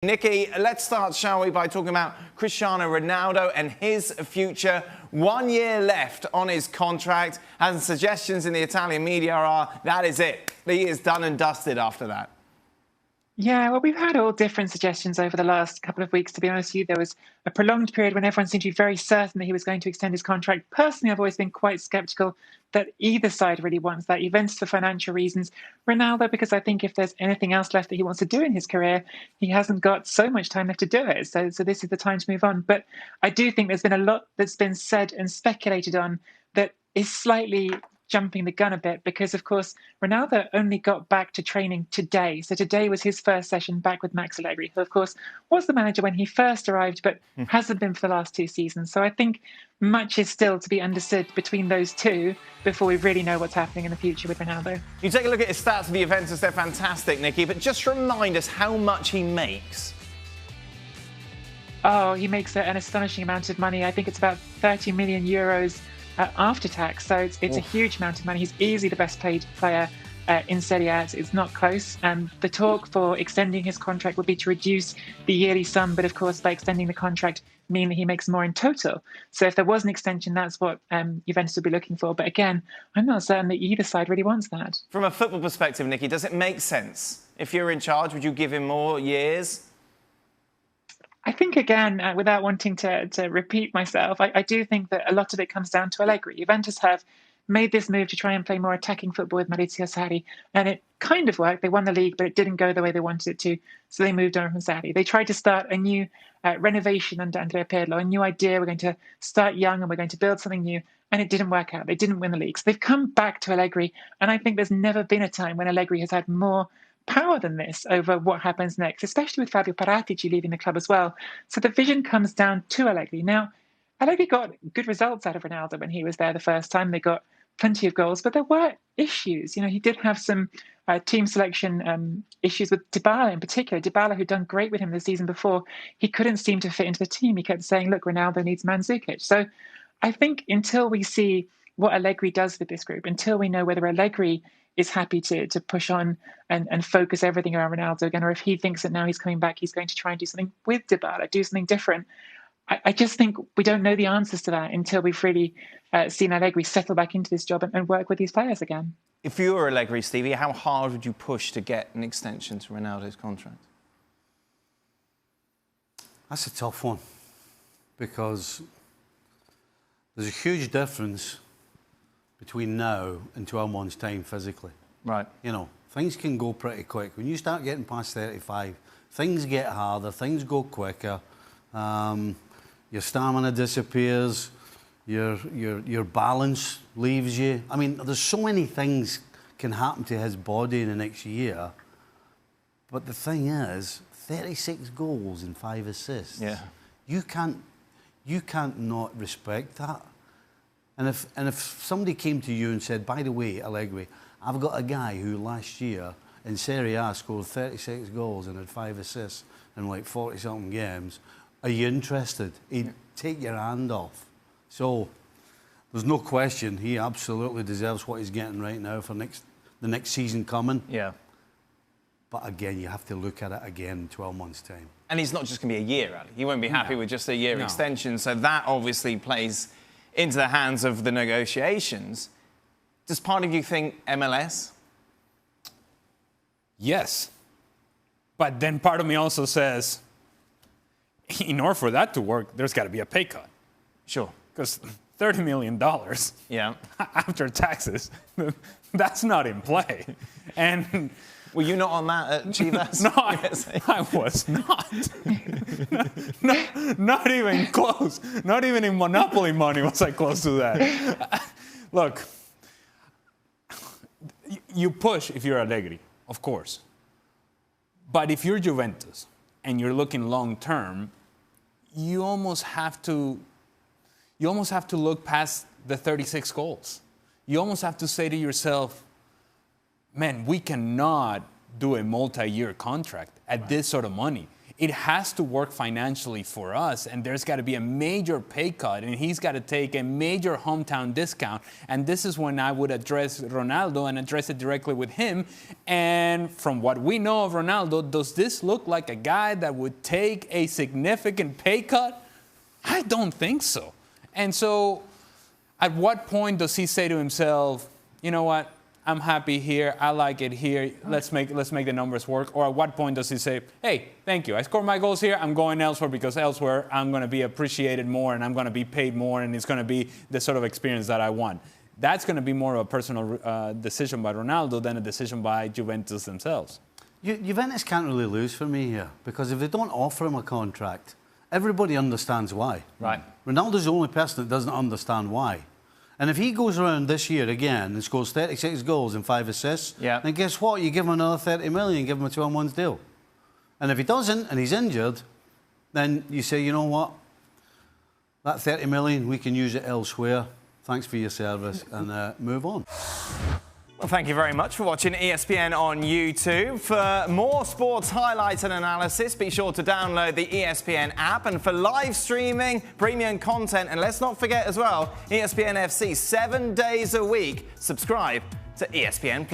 Nicky, let's start, shall we, by talking about Cristiano Ronaldo and his future. 1 year left on his contract, and suggestions in the Italian media are that is it. He is done and dusted after that. Yeah, well, we've had all different suggestions over the last couple of weeks, to be honest with you. There was a prolonged period when everyone seemed to be very certain that he was going to extend his contract. Personally, I've always been quite sceptical that either side really wants that. Juventus for financial reasons, Ronaldo because I think if there's anything else left that he wants to do in his career, he hasn't got so much time left to do it. So this is the time to move on. But I do think there's been a lot that's been said and speculated on that is slightly jumping the gun a bit because, of course, Ronaldo only got back to training today. So today was his first session back with Max Allegri, who, of course, was the manager when he first arrived, but hasn't been for the last 2 seasons. So I think much is still to be understood between those two before we really know what's happening in the future with Ronaldo. You take a look at his stats for the Juventus, they're fantastic, Nicky, but just remind us how much he makes. Oh, he makes an astonishing amount of money. I think it's about 30 million euros after tax, so it's a huge amount of money. He's easily the best paid player in Serie A. It's not close. The talk for extending his contract would be to reduce the yearly sum, but of course, by extending the contract, mean that he makes more in total. So if there was an extension, that's what Juventus would be looking for. But again, I'm not certain that either side really wants that. From a football perspective, Nicky, does it make sense? If you're in charge, would you give him more years? I think, again, without wanting to repeat myself, I do think that a lot of it comes down to Allegri. Juventus have made this move to try and play more attacking football with Maurizio Sarri, and it kind of worked. They won the league, but it didn't go the way they wanted it to, so they moved on from Sarri. They tried to start a new renovation under Andrea Pirlo, a new idea. We're going to start young and we're going to build something new, and it didn't work out. They didn't win the league. So they've come back to Allegri, and I think there's never been a time when Allegri has had more power than this over what happens next, especially with Fabio Paratici leaving the club as well. So the vision comes down to Allegri. Now, Allegri got good results out of Ronaldo when he was there the first time. They got plenty of goals, but there were issues. You know, he did have some team selection issues with Dybala in particular. Dybala, who'd done great with him the season before, he couldn't seem to fit into the team. He kept saying, look, Ronaldo needs Mandzukic. So I think until we see what Allegri does with this group, until we know whether Allegri is happy to push on and focus everything around Ronaldo again, or if he thinks that now he's coming back, he's going to try and do something with Dybala, do something different. I just think we don't know the answers to that until we've really seen Allegri settle back into this job and work with these players again. If you were Allegri, Stevie, how hard would you push to get an extension to Ronaldo's contract? That's a tough one because there's a huge difference between now and 12 months' time physically. Right. You know, things can go pretty quick. When you start getting past 35, things get harder, things go quicker, your stamina disappears, your balance leaves you. I mean, there's so many things can happen to his body in the next year. But the thing is, 36 goals and 5 assists. Yeah. You can't not respect that. And if somebody came to you and said, by the way, Allegri, I've got a guy who last year in Serie A scored 36 goals and had 5 assists in like 40-something games, are you interested? He'd take your hand off. So there's no question he absolutely deserves what he's getting right now for the next season coming. Yeah. But again, you have to look at it again in 12 months' time. And he's not just going to be a year, Ali. He won't be happy with just a year extension. So that obviously plays into the hands of the negotiations. Does part of you think MLS? Yes. But then part of me also says, in order for that to work, there's got to be a pay cut. Sure. Because $30 million after taxes, that's not in play. And were you not on that at Chivas? No, I was not. Not even close. Not even in Monopoly money was I close to that. Look, you push if you're Allegri, of course. But if you're Juventus and you're looking long term, you almost have to look past the 36 goals. You almost have to say to yourself, man, we cannot do a multi-year contract at this sort of money. it has to work financially for us, and there's got to be a major pay cut, and he's got to take a major hometown discount. And this is when I would address Ronaldo and address it directly with him. And from what we know of Ronaldo, does this look like a guy that would take a significant pay cut? I don't think so. And so at what point does he say to himself, you know what? I'm happy here. I like it here. Let's make the numbers work. Or at what point does he say, hey, thank you. I scored my goals here. I'm going elsewhere because elsewhere I'm going to be appreciated more and I'm going to be paid more and it's going to be the sort of experience that I want. That's going to be more of a personal decision by Ronaldo than a decision by Juventus themselves. Juventus can't really lose for me here because if they don't offer him a contract, everybody understands why. Right. Ronaldo's the only person that doesn't understand why. And if he goes around this year again and scores 36 goals and 5 assists, then guess what? You give him another 30 million, give him a 12-month deal. And if he doesn't and he's injured, then you say, you know what? That 30 million, we can use it elsewhere. Thanks for your service and move on. Well, thank you very much for watching ESPN on YouTube. For more sports highlights and analysis, be sure to download the ESPN app. And for live streaming, premium content, and let's not forget as well, ESPN FC 7 days a week. Subscribe to ESPN+.